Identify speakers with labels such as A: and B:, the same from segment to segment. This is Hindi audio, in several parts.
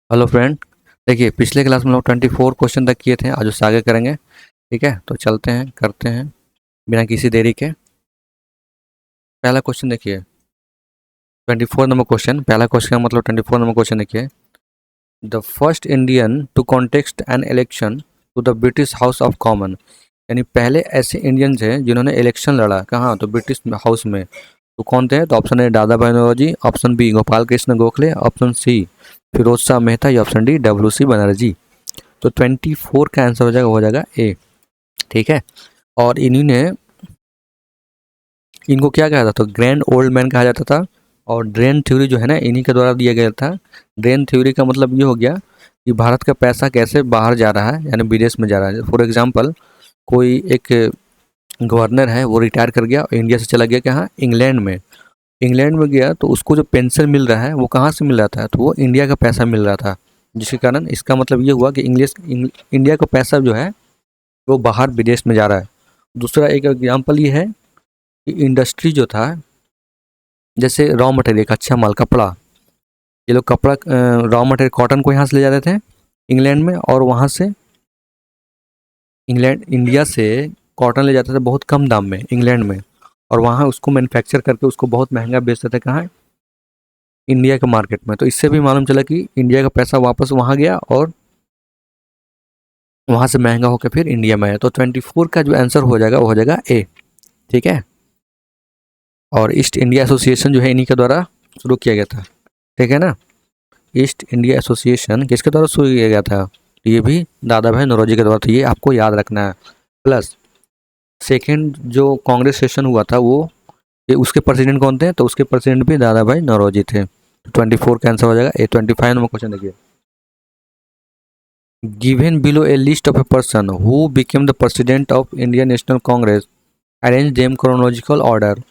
A: Hello friend. देखिए, पिछले क्लास में हम लोग 24 क्वेश्चन तक किए थे। आज उससे आगे करेंगे। ठीक है, तो चलते हैं, करते हैं बिना किसी देरी के। पहला क्वेश्चन देखिए, 24 नंबर क्वेश्चन। पहला क्वेश्चन का मतलब 24 नंबर क्वेश्चन देखिए। The first Indian to contest an election to the British House of Common, यानी पहले ऐसे इंडियन थे जिन्होंने इलेक्शन लड़ा। कहाँ? तो ब्रिटिश हाउस में। तो कौन थे? तो option A Dadabhai Naoroji, option B Gopal Krishna Gokhale, option C Firoz Shah Mehta, या option D W C Banerjee. तो 24 का आंसर हो जाएगा ए। ठीक है। और इन्हीं ने, इनको क्या कहा था? तो ग्रैंड ओल्ड मैन कहा जाता था। और ड्रेन थ्योरी जो है ना, इन्हीं के द्वारा दिया गया था। ड्रेन थ्योरी का मतलब ये हो गया कि भारत का पैसा कैसे बाहर जा रहा है, यानी विदेश में जा रहा है। फॉर एग्जाम्पल, कोई एक गवर्नर है, वो रिटायर कर गया और इंडिया से चला गया कहाँ? इंग्लैंड में। इंग्लैंड में गया तो उसको जो पेंशन मिल रहा है वो कहाँ से मिल रहा था? तो वो इंडिया का पैसा मिल रहा था। जिसके कारण इसका मतलब ये हुआ कि इंडिया का पैसा जो है वो बाहर विदेश में जा रहा है। दूसरा एक एग्जाम्पल ये है कि इंडस्ट्री जो था, जैसे रॉ मटेरियल, कच्चा माल, कपड़ा, ये लोग कपड़ा, रॉ मटेरियल कॉटन को यहाँ से ले जाते थे इंग्लैंड में, और वहाँ से इंडिया से कॉटन ले जाते थे बहुत कम दाम में इंग्लैंड में, और वहाँ उसको मैन्युफैक्चर करके उसको बहुत महंगा बेचते थे। कहाँ? इंडिया के मार्केट में। तो इससे भी मालूम चला कि इंडिया का पैसा वापस वहाँ गया और वहाँ से महंगा होकर फिर इंडिया में आया। तो 24 का जो आंसर हो जाएगा वो हो जाएगा ए। ठीक है। और ईस्ट इंडिया एसोसिएशन जो है इन्हीं के द्वारा शुरू किया गया था। ठीक है ना। ईस्ट इंडिया एसोसिएशन किसके द्वारा शुरू किया गया था? ये भी दादा भाई नौरोजी के द्वारा था। ये आपको याद रखना है। प्लस सेकेंड जो कांग्रेस सेशन हुआ था वो, ये उसके प्रेसिडेंट कौन थे? तो उसके प्रेसिडेंट भी दादा भाई नौरोजी थे। 24 का आंसर हो जाएगा ए। 25 नंबर क्वेश्चन देखिए। Given below A list of a person who became the president of Indian National Congress, arrange them chronological order.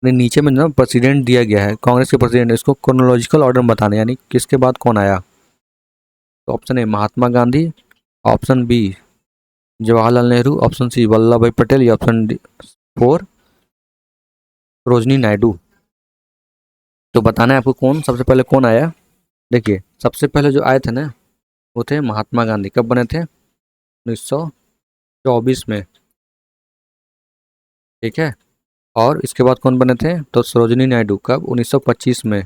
A: नीचे में ना प्रेसिडेंट दिया गया है, कांग्रेस के प्रेसिडेंट, इसको क्रोनोलॉजिकल ऑर्डर में बताना, यानी किसके बाद कौन आया। तो option A Mahatma Gandhi, option B Jawaharlal Nehru, option C Vallabhbhai Patel, या ऑप्शन डी 4 रोजनी नायडू। तो बताना है आपको कौन सबसे पहले कौन आया। देखिए, सबसे पहले जो आए थे ना वो थे महात्मा गांधी। कब बने थे? 1924 में। ठीक है। और इसके बाद कौन बने थे? तो सरोजिनी नायडू। कब? 1925 में।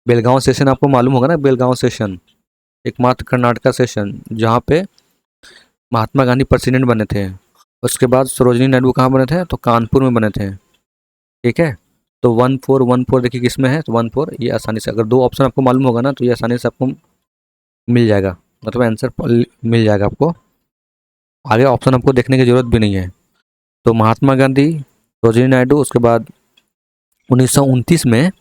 A: बेलगांव सेशन आपको मालूम होगा ना, बेलगांव सेशन एकमात्र कर्नाटका सेशन जहाँ पे महात्मा गांधी प्रेसिडेंट बने थे। उसके बाद सरोजिनी नायडू कहाँ बने थे? तो कानपुर में बने थे। ठीक है। तो 1414 देखिए किस में है? तो 14 ये आसानी से, अगर दो ऑप्शन आपको मालूम होगा ना तो ये आसानी से आपको मिल जाएगा, मतलब आंसर मिल जाएगा आपको। आगे ऑप्शन आपको देखने की जरूरत भी नहीं है। तो महात्मा गांधी, सरोजिनी नायडू, उसके बाद 1929 में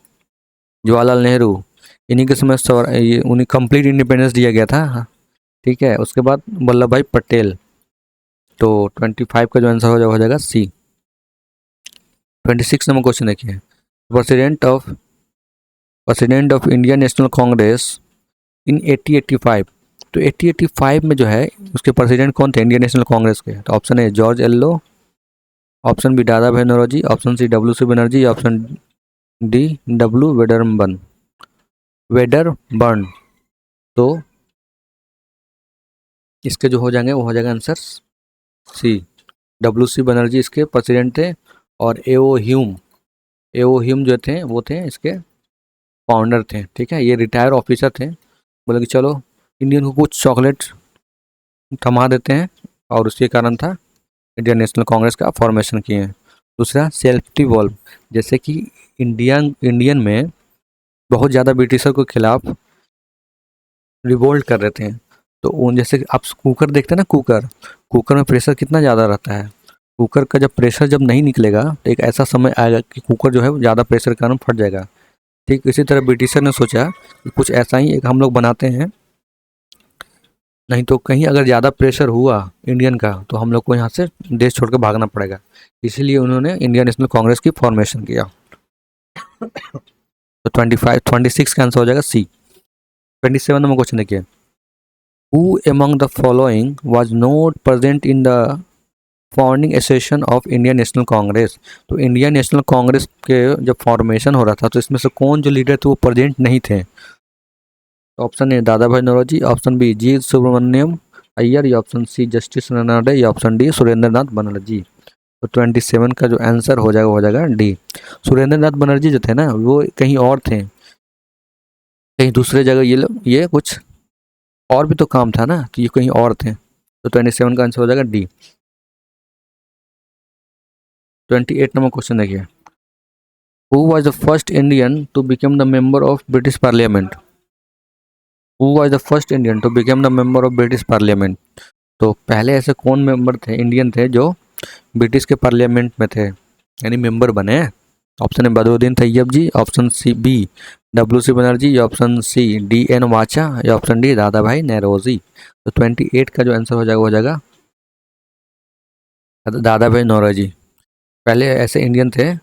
A: जवाहरलाल नेहरू, इन्हीं के समय उन्हें कंप्लीट इंडिपेंडेंस दिया गया था। ठीक है। उसके बाद वल्लभ भाई पटेल। तो 25 का जो आंसर हो जाएगा सी। 26 नंबर क्वेश्चन देखिए। President of Indian National Congress in 1885। तो 1885 में जो है उसके प्रेसिडेंट कौन थे इंडियन नेशनल कांग्रेस के? तो option A George Yule, option B Dadabhai Naoroji, option C W C Banerjee, option D W Wedderburn. तो इसके जो हो जाएंगे वो हो जाएगा answer C, W C Banerjee इसके प्रेसिडेंट थे। और एओ ह्यूम जो थे वो थे इसके फाउंडर थे। ठीक है। ये रिटायर ऑफिसर थे, बोले कि चलो इंडियन को कुछ चॉकलेट थमा देते हैं, और उसके कारण था इंडियन नेशनल कांग्रेस का फॉर्मेशन किए हैं। दूसरा सेल्फ वॉल्व, जैसे कि इंडियन में बहुत ज़्यादा ब्रिटिशर के खिलाफ रिवोल्ट कर रहे थे। तो उन जैसे कि आप कुकर देखते हैं ना, कुकर में प्रेशर कितना ज़्यादा रहता है। कुकर का जब प्रेशर जब नहीं निकलेगा तो एक ऐसा समय आएगा कि कुकर जो है ज़्यादा प्रेशर के कारण फट जाएगा। ठीक इसी तरह ब्रिटिशर ने सोचा कि कुछ ऐसा ही एक हम लोग बनाते हैं, नहीं तो कहीं अगर ज़्यादा प्रेशर हुआ इंडियन का तो हम लोग को यहाँ से देश छोड़ के भागना पड़ेगा। इसीलिए उन्होंने इंडियन नेशनल कांग्रेस की फॉर्मेशन किया। तो 26 का आंसर हो जाएगा सी। 27 नंबर क्वेश्चन देखिए। Who among the following was not present in the founding association of Indian National Congress. तो इंडियन नेशनल कांग्रेस के जब फॉर्मेशन हो रहा था तो इसमें से कौन जो लीडर थे वो प्रेजेंट नहीं थे। Option A Dadabhai Naoroji, option B जी सुब्रमण्यम अय्यर, या ऑप्शन सी जस्टिस रेनाडे, या ऑप्शन डी सुरेंद्र नाथ बनर्जी। तो 27 का जो आंसर हो जाएगा हो जाएगा डी। सुरेंद्र नाथ बनर्जी जो थे ना वो कहीं और थे, कहीं दूसरे जगह, ये कुछ और भी तो काम था ना कि ये कहीं और थे। तो 27 का आंसर हो जाएगा डी। 28 नंबर क्वेश्चन देखिए, who was the first Indian to become the member of British parliament. Who was the first Indian to become the member of British parliament. तो पहले ऐसे कौन मेंबर थे, इंडियन थे जो ब्रिटिश के पार्लियामेंट में थे, यानी मेंबर बने हैं। Option A Badruddin Tyabji, option C B W C Banerjee, या ऑप्शन सी डी एन वाचा, या ऑप्शन डी दादा भाई नौरोजी। तो 28 का जो आंसर हो जाएगा दादा भाई नौरोजी। पहले ऐसे इंडियन थे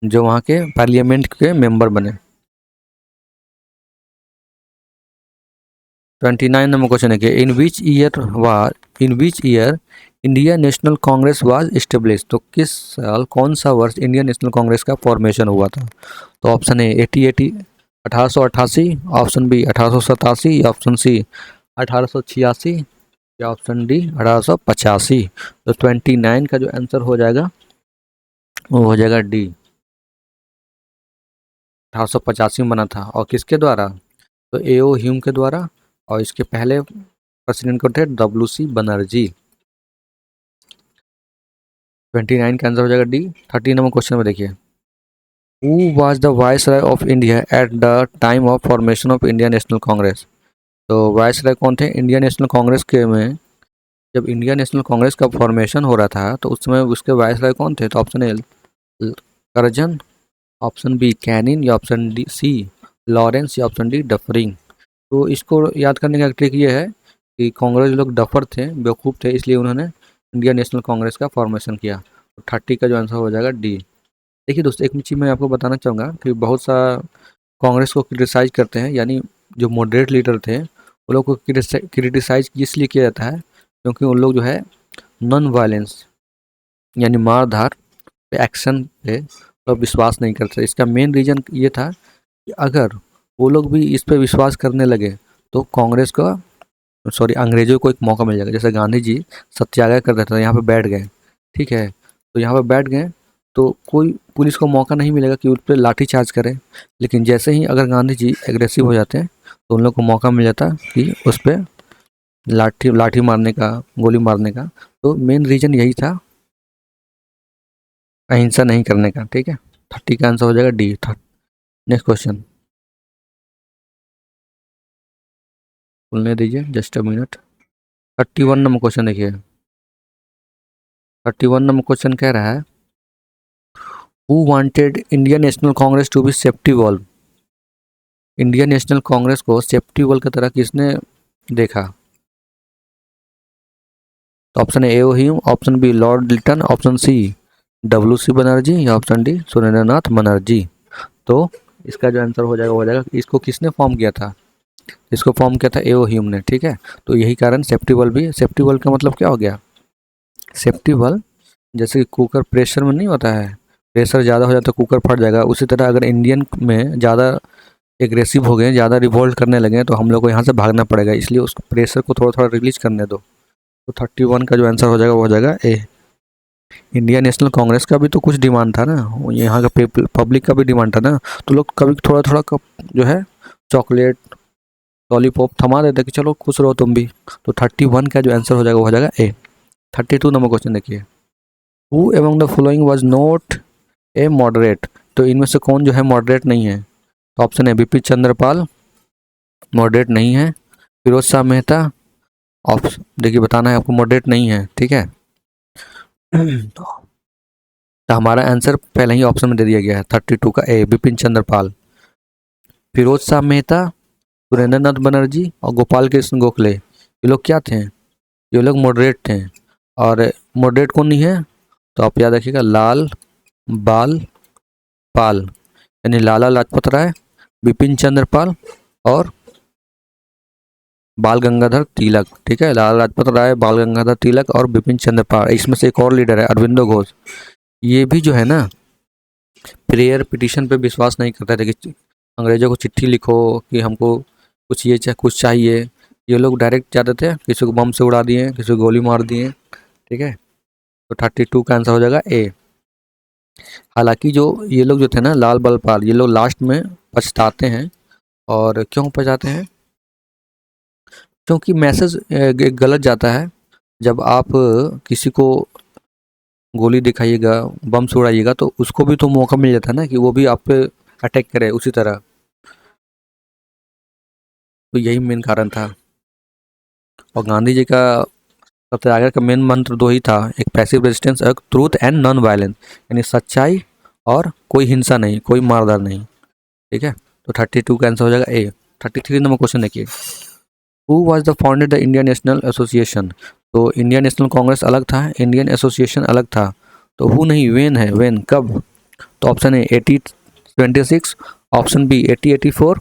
A: जो वहाँ के पार्लियामेंट के मेंबर बने। 29 नंबर क्वेश्चन है कि in which year India National Congress was establish. तो किस साल, कौन सा वर्ष इंडियन नेशनल कांग्रेस का फॉर्मेशन हुआ था। तो option A 1888, option B 1887, option C 1886, या ऑप्शन डी 1885। तो 29 का जो आंसर हो जाएगा वो हो जाएगा डी। 1885 में बना था, और किसके द्वारा, तो एओ ह्यूम के द्वारा, और इसके पहले प्रेसिडेंट को थे डब्ल्यू.सी. बनर्जी। 29 का आंसर हो जाएगा डी। 30 नंबर क्वेश्चन में देखिए, who was the viceroy of India at the time of formation of India National Congress. तो वाइसरॉय कौन थे इंडिया नेशनल कांग्रेस के में, जब इंडिया नेशनल कांग्रेस का फॉर्मेशन हो रहा था तो उस समय उसके वाइसरॉय कौन थे। तो option A Curzon, option B Canning, या ऑप्शन डी सी लॉरेंस, या ऑप्शन डी डफरिंग। तो इसको याद करने का ट्रिक ये है कि कांग्रेस लोग डफर थे, बेवकूफ़ थे, इसलिए उन्होंने इंडिया नेशनल कांग्रेस का फॉर्मेशन किया। तो 30 का जो आंसर हो जाएगा डी। देखिए दोस्तों, एक चीज़ मैं आपको बताना चाहूँगा कि बहुत सा कांग्रेस को क्रिटिसाइज करते हैं, यानी जो मॉडरेट लीडर थे वो लोग को क्रिटिसाइज इसलिए किया जाता है क्योंकि उन लोग जो है नॉन वायलेंस यानी मार धार पे, एक्शन पे तो विश्वास नहीं करते। इसका मेन रीज़न ये था कि अगर वो लोग भी इस पे विश्वास करने लगे तो कांग्रेस का अंग्रेजों को एक मौका मिल जाएगा। जैसे गांधी जी सत्याग्रह कर रहे थे, यहाँ पे बैठ गए, ठीक है, तो यहाँ पे बैठ गए तो कोई पुलिस को मौका नहीं मिलेगा कि उस पर लाठी चार्ज करे। लेकिन जैसे ही अगर गांधी जी एग्रेसिव हो जाते हैं तो उन लोग को मौका मिल जाता कि उस पर लाठी मारने का, गोली मारने का। तो मेन रीज़न यही था, अहिंसा नहीं करने का। ठीक है, 30 का आंसर हो जाएगा डी। नेक्स्ट क्वेश्चन बोलने दीजिए, just a minute. 31 number question देखिए, 31 नंबर क्वेश्चन कह रहा है, who wanted Indian National Congress to be safety valve. Indian National Congress को सेफ्टी वॉल्व की तरह किसने देखा। तो option A Hume, option B Lord Lytton, option C W C. Banerjee, या ऑप्शन डी सुरेंद्र नाथ बनर्जी। तो इसका जो आंसर हो जाएगा इसको किसने फॉर्म किया था, इसको फॉर्म किया था एओ ह्यूम ने। ठीक है, तो यही कारण सेफ्टी वॉल्व भी, सेफ्टी वॉल्व का मतलब क्या हो गया, सेफ्टी वॉल्व जैसे कि कुकर प्रेशर में नहीं होता है, प्रेशर ज़्यादा हो जाता है कुकर फट जाएगा, उसी तरह अगर इंडियन में ज़्यादा एग्रेसिव हो गए, ज़्यादा रिवोल्ट करने लगे तो हम लोग को यहाँ से भागना पड़ेगा, इसलिए उस प्रेशर को थोड़ा थोड़ा रिलीज करने दो। तो 31 का जो आंसर हो जाएगा वो हो जाएगा ए। इंडिया नेशनल कांग्रेस का भी तो कुछ डिमांड था ना, यहाँ का पब्लिक का भी डिमांड था ना, तो लोग कभी थोड़ा थोड़ा जो है चॉकलेट लॉलीपॉप थमा देते कि चलो खुश रहो तुम भी। तो 31 का जो आंसर हो जाएगा वो हो जाएगा ए। 32 नंबर क्वेश्चन देखिए, who among the following was not a moderate. तो इनमें से कौन जो है मॉडरेट नहीं है। तो ऑप्शन है बिपिन चंद्रपाल, मॉडरेट नहीं है। फिरोज शाह मेहता, ऑप्शन देखिए बताना है आपको, मॉडरेट नहीं है। ठीक है, तो हमारा आंसर पहले ही ऑप्शन में दे दिया गया है 32 का ए, बिपिन चंद्रपाल। फिरोज शाह मेहता, सुरेंद्र नाथ बनर्जी और गोपाल कृष्ण गोखले, ये लोग क्या थे, ये लोग मॉडरेट थे। और मॉडरेट कौन नहीं है, तो आप याद रखिएगा लाल बाल पाल, यानी लाला लाजपत राय, बिपिन चंद्रपाल और बाल गंगाधर तिलक। ठीक है, लाला लाजपत राय, बाल गंगाधर तिलक और बिपिन चंद्रपाल। इसमें से एक और लीडर है अरविंदो घोष, ये भी जो है ना प्रेयर पिटीशन पे विश्वास नहीं करता था कि अंग्रेजों को चिट्ठी लिखो कि हमको कुछ ये कुछ चाहिए, ये लोग डायरेक्ट जाते थे, किसी को बम से उड़ा दिए, किसी को गोली मार दिए। ठीक है, तो 32 का आंसर हो जाएगा ए। हालांकि जो ये लोग जो थे ना, लाल बलपाल, ये लोग लास्ट में पछताते हैं। और क्यों पछताते हैं? क्योंकि मैसेज गलत जाता है। जब आप किसी को गोली दिखाइएगा, बम से उड़ाइएगा, तो उसको भी तो मौका मिल जाता है ना कि वो भी आप पे अटैक करे उसी तरह। तो यही मेन कारण था। और गांधी जी का सत्याग्रह का मेन मंत्र दो ही था, एक पैसिव रेजिस्टेंस, एक ट्रूथ एंड नॉन वायलेंस, यानी सच्चाई और कोई हिंसा नहीं, कोई मारदार नहीं। ठीक है, तो 32 का आंसर हो जाएगा ए। 33 नंबर क्वेश्चन देखिए, who was the founded the Indian national association. तो इंडियन नेशनल कांग्रेस अलग था, इंडियन एसोसिएशन अलग था। तो हु नहीं, वेन है, वेन कब? तो option A 1826, option B 1884,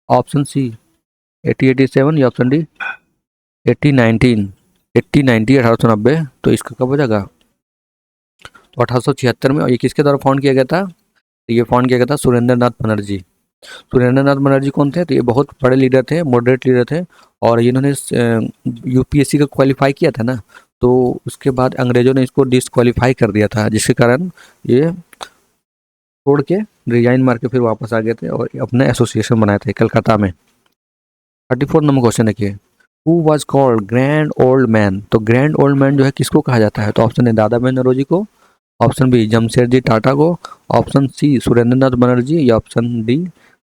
A: option C 1887 या ऑप्शन डी 1819। 1890 1890, तो इसका कब हो जाएगा? तो 1876 में। और ये किसके द्वारा फाउंड किया गया था? तो ये फाउंड किया गया था सुरेंद्र नाथ बनर्जी। सुरेंद्र नाथ बनर्जी कौन थे? तो ये बहुत बड़े लीडर थे, मॉडरेट लीडर थे। और इन्होंने यूपीएससी का क्वालिफाई किया था ना, तो उसके बाद अंग्रेजों ने इसको डिसक्वालीफाई कर दिया था, जिसके कारण ये छोड़ के रिजाइन मार के फिर वापस आ गए थे और अपना एसोसिएशन बनाए थे कलकत्ता में। 34 नंबर क्वेश्चन देखिए, who was called grand old man. तो ग्रैंड ओल्ड मैन जो है किसको कहा जाता है? तो option A Dadabhai Naoroji को, ऑप्शन बी जमशेदजी टाटा को, ऑप्शन सी सुरेंद्र नाथ बनर्जी या ऑप्शन डी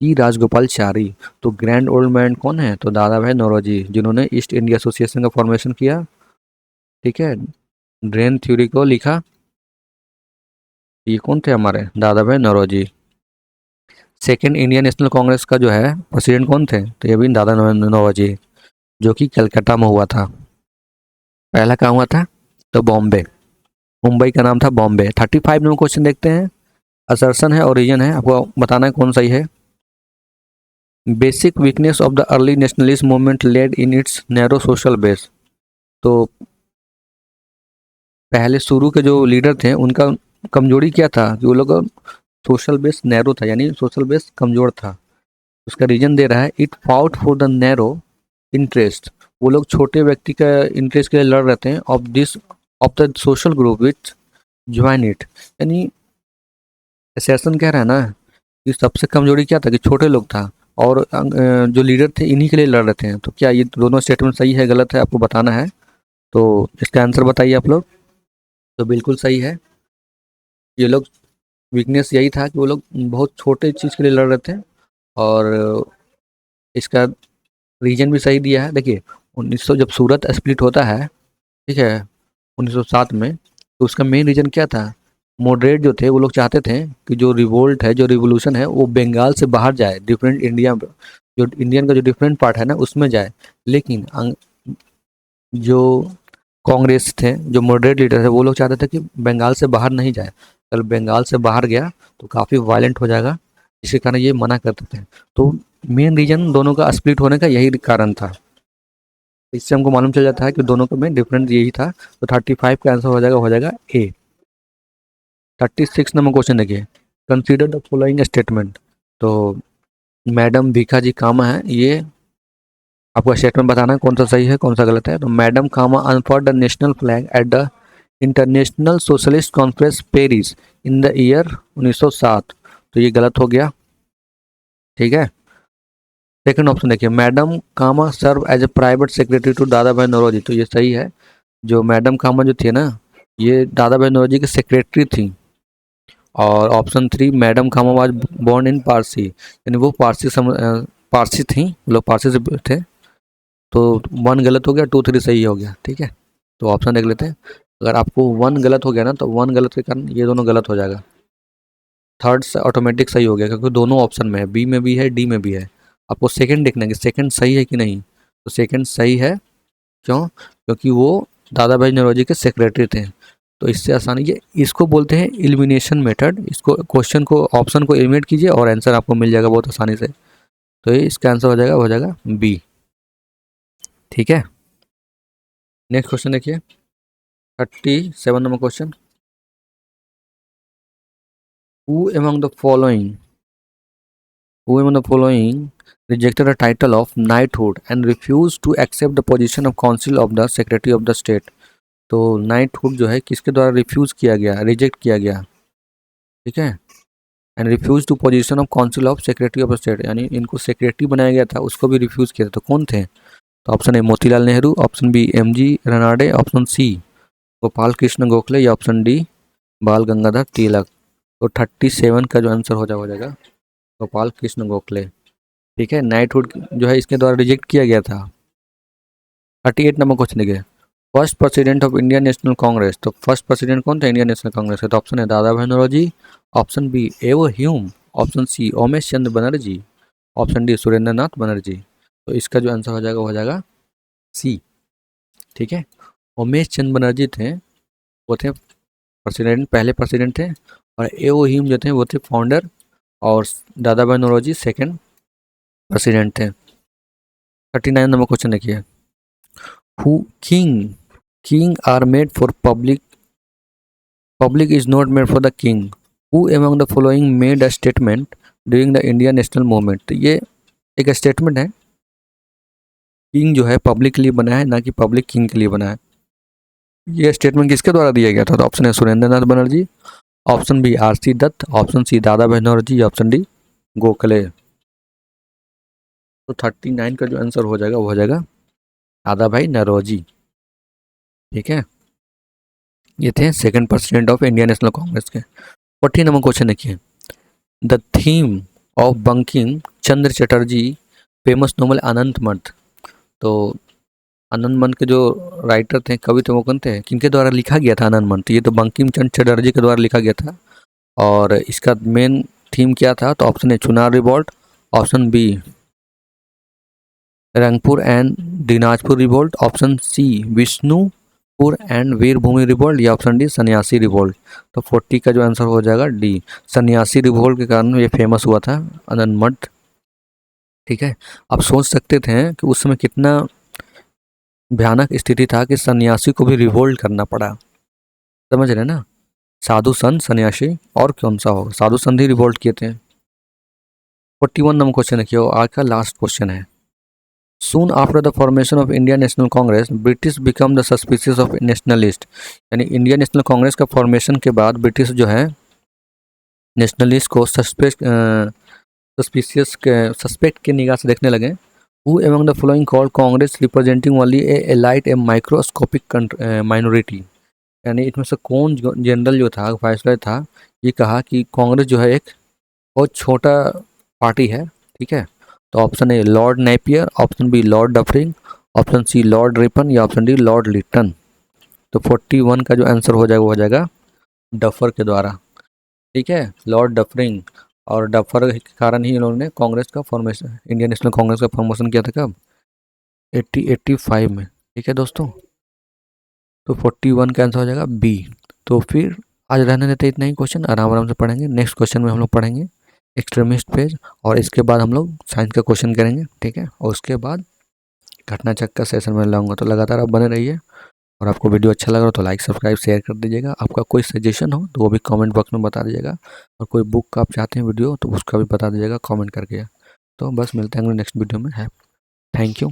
A: ई राजगोपालचारी। तो ग्रैंड ओल्ड मैन कौन है? तो दादा भाई नौरोजी, जिन्होंने ईस्ट इंडिया एसोसिएशन का फॉर्मेशन किया। ठीक है, ड्रेन थ्योरी को लिखा, ये कौन थे? हमारे Dadabhai Naoroji. Second Indian National Congress का जो है प्रेसिडेंट कौन थे? तो ये भी दादा नौरोजी, जो कि कलकत्ता में हुआ था। पहला कहाँ हुआ था? तो बॉम्बे, मुंबई का नाम था बॉम्बे। 35 नंबर क्वेश्चन देखते हैं, असर्शन है और रीजन है, आपको बताना है कौन सही है। Basic weakness of the early nationalist movement led in its narrow social base. तो पहले शुरू के जो लीडर थे उनका कमजोरी क्या था? कि वो लोग सोशल बेस नैरो था, यानी सोशल बेस कमजोर था। उसका रीजन दे रहा है, it fought for the narrow interest. वो लोग छोटे व्यक्ति का इंटरेस्ट के लिए लड़ रहे थे, of this of the social group which join it. यानी सेशन कह रहा है ना कि सबसे कमजोरी क्या था? कि छोटे लोग था, और जो लीडर थे इन्हीं के लिए लड़ रहे थे। तो क्या ये दोनों स्टेटमेंट सही है गलत है, आपको बताना है। तो इसका आंसर बताइए आप लोग। तो बिल्कुल सही है। ये लोग वीकनेस यही था कि वो लोग बहुत छोटे चीज़ के लिए लड़ रहे थे। और इसका रीजन भी सही दिया है। देखिए 1900 जब सूरत स्प्लिट होता है, ठीक है, 1907 में, तो उसका मेन रीजन क्या था? मॉडरेट जो थे वो लोग चाहते थे कि जो रिवोल्ट है, जो रिवोल्यूशन है, वो बंगाल से बाहर जाए, डिफरेंट इंडिया, जो इंडियन का जो डिफरेंट पार्ट है ना उसमें जाए। लेकिन जो कांग्रेस थे, जो मॉडरेट लीडर थे, वो लोग चाहते थे कि बंगाल से बाहर नहीं जाए। अगर बंगाल से बाहर गया तो काफ़ी वायलेंट हो जाएगा, जिसके कारण ये मना करते थे। तो मेन रीजन दोनों का स्प्लिट होने का यही कारण था। इससे हमको मालूम चल जाता है कि दोनों का में डिफरेंस यही था। तो 35 का आंसर हो जाएगा ए। 36 नंबर क्वेश्चन देखिए, कंसीडर द फॉलोइंग स्टेटमेंट। तो मैडम भीखा जी कामा है, ये आपको स्टेटमेंट बताना है कौन सा सही है कौन सा गलत है। तो madam Cama unfurled the national flag at the international socialist conference Paris in the year 1907। तो ये गलत हो गया। ठीक है, सेकंड ऑप्शन देखिए, madam Cama served as a private secretary to Dadabhai Naoroji. तो ये सही है। जो मैडम कामा जो थी ना, ये दादा भाई नौरोजी की सेक्रेटरी थी। और option 3, madam Cama was born in Parsi, यानी वो पारसी थी, वो लोग पारसी से थे। तो 1 गलत हो गया, 2 3 सही हो गया। ठीक है, तो ऑप्शन देख लेते हैं। अगर आपको 1 गलत हो गया ना, तो 1 गलत के कारण ये दोनों गलत हो जाएगा। थर्ड से ऑटोमेटिक सही हो गया, क्योंकि दोनों ऑप्शन में है, बी में भी है डी में भी है। आपको सेकंड देखना है कि सेकंड सही है कि नहीं। तो सेकंड सही है। क्यों? क्योंकि वो दादा भाई नौरोजी के सेक्रेटरी थे। तो इससे आसानी, ये इसको बोलते हैं एलिमिनेशन मेथड। इसको क्वेश्चन को, ऑप्शन को एलिमिनेट कीजिए और आंसर आपको मिल जाएगा बहुत आसानी से। तो ये इसका आंसर हो जाएगा बी। ठीक है, नेक्स्ट क्वेश्चन देखिए, 37 number question, who among the following rejected the title of knighthood and refused to accept the position of council of the secretary of the state. तो नाइटहुड जो है किसके द्वारा रिफ्यूज किया गया, रिजेक्ट किया गया, ठीक है, and refuse to position of council of secretary of state, यानी इनको सेक्रेटरी बनाया गया था, उसको भी रिफ्यूज किया था। तो कौन थे? तो option A Motilal Nehru, option B MG Ranade, option C Gopal Krishna Gokhale या ऑप्शन डी बाल गंगाधर तिलक। तो 37 का जो आंसर हो जाएगा गोपाल कृष्ण गोखले, ठीक है। नाइटहुड जो है इसके द्वारा रिजेक्ट किया गया था। 38 नंबर क्वेश्चन देखिए, first president of Indian National Congress. तो फर्स्ट प्रेसिडेंट कौन था इंडियन नेशनल कांग्रेस का? तो ऑप्शन है दादा भाई नौरोजी, ऑप्शन बी एवो Hume, option C Umesh Chandra Banerjee, option D Surendra Nath Banerjee. तो इसका जो आंसर हो जाएगा सी, ठीक है। उमेश चंद्र बनर्जी थे, वो थे प्रेसिडेंट, पहले प्रेसिडेंट थे, और एओ ह्यूम जो थे वो थे फाउंडर, और दादा भाई नौरोजी सेकेंड प्रेसिडेंट थे। 39 नंबर क्वेश्चन देखिए, who king are made for public is not made for the king, who among the following made a statement during the Indian national movement। तो ये एक स्टेटमेंट है, किंग जो है पब्लिक के लिए बना है, ना कि पब्लिक किंग के लिए बना है। ये स्टेटमेंट किसके द्वारा दिया गया था? तो ऑप्शन है Surendra Nath Banerjee, option B R C Dutt, option C Dadabhai Naoroji, option D Gokhale. तो 39 का जो आंसर हो जाएगा वो हो जाएगा दादा भाई नौरोजी, ठीक है। ये थे second president of Indian National Congress के। 40 नंबर क्वेश्चन देखिए, the theme of Bankim Chandra Chatterjee famous novel Anant Math. तो अनंत मठ के जो राइटर थे, कवि थे, वो कौन थे, किनके द्वारा लिखा गया था अनंत मठ? ये तो बंकिम चंद्र चटर्जी के द्वारा लिखा गया था। और इसका मेन थीम क्या था? तो option A Chunar revolt, option B Rangpur and Dinajpur revolt, option C Vishnupur and Birbhum revolt, या ऑप्शन डी सन्यासी रिवॉल्ट। तो 40 का जो आंसर हो जाएगा डी, सन्यासी रिवॉल्ट के कारण ये फेमस हुआ था अनंत मठ, ठीक है। आप सोच सकते थे कि उस समय कितना भयानक स्थिति था कि सन्यासी को भी रिवोल्ट करना पड़ा, समझ रहे ना, साधु संत सन्यासी और कौन सा होगा, साधु संत ही रिवोल्ट किए थे। 41 नंबर क्वेश्चन देखिए, आज का लास्ट क्वेश्चन है, soon after the formation of Indian National Congress British become the suspicious of nationalist. यानी इंडियन नेशनल कांग्रेस का फॉर्मेशन के बाद ब्रिटिश जो है नेशनलिस्ट को सस्पेक्ट की निगाह से देखने लगे। Who among the following called Congress representing only a elite a microscopic minority। यानी इसमें से कौन जनरल जो था, वायसराय था, ये कहा कि कांग्रेस जो है एक बहुत छोटा पार्टी है, ठीक है। तो option A Lord Napier, option B Lord Dufferin, option C Lord Ripon, या ऑप्शन डी लॉर्ड लिटन। तो 41 का जो आंसर हो जाएगा वो हो जाएगा डफर के द्वारा, ठीक है, लॉर्ड डफरिंग। और डफर के कारण ही इन्होंने ने कांग्रेस का फॉर्मेशन, इंडियन नेशनल कांग्रेस का फॉर्मेशन किया था कब? 85 में, ठीक है दोस्तों। तो 41 का आंसर हो जाएगा बी। तो फिर आज रहने देते इतना ही क्वेश्चन, आराम आराम से पढ़ेंगे। नेक्स्ट क्वेश्चन में हम लोग पढ़ेंगे एक्सट्रीमिस्ट पेज, और इसके बाद हम लोग साइंस का क्वेश्चन करेंगे, ठीक है। और उसके बाद घटना चक्र सेशन में लाऊंगा। तो लगातार आप बने रहिए, और आपको वीडियो अच्छा लग रहा हो तो लाइक सब्सक्राइब शेयर कर दीजिएगा। आपका कोई सजेशन हो तो वो भी कमेंट बॉक्स में बता दीजिएगा, और कोई बुक का आप चाहते हैं वीडियो तो उसका भी बता दीजिएगा कमेंट करके। तो बस मिलते हैं नेक्स्ट वीडियो में, है, थैंक यू।